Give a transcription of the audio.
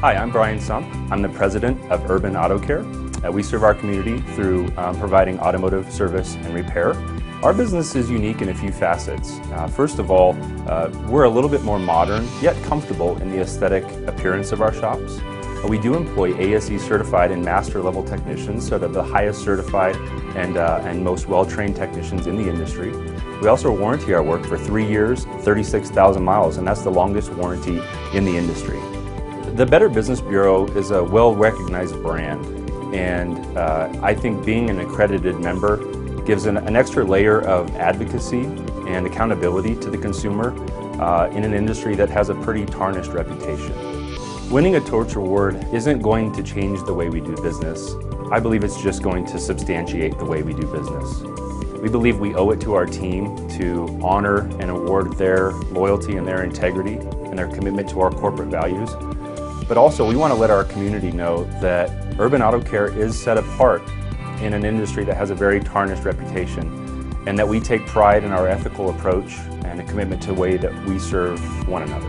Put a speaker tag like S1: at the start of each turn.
S1: Hi, I'm Brian Sump. I'm the president of Urban Autocare. We serve our community through providing automotive service and repair. Our business is unique in a few facets. First of all, we're a little bit more modern, yet comfortable in the aesthetic appearance of our shops. We do employ ASE certified and master level technicians, so they're the highest certified and most well-trained technicians in the industry. We also warranty our work for 3 years, 36,000 miles, and that's the longest warranty in the industry. The Better Business Bureau is a well-recognized brand, and I think being an accredited member gives an extra layer of advocacy and accountability to the consumer in an industry that has a pretty tarnished reputation. Winning a Torch Award isn't going to change the way we do business. I believe it's just going to substantiate the way we do business. We believe we owe it to our team to honor and award their loyalty and their integrity and their commitment to our corporate values. But also we want to let our community know that Urban Autocare is set apart in an industry that has a very tarnished reputation, and that we take pride in our ethical approach and a commitment to the way that we serve one another.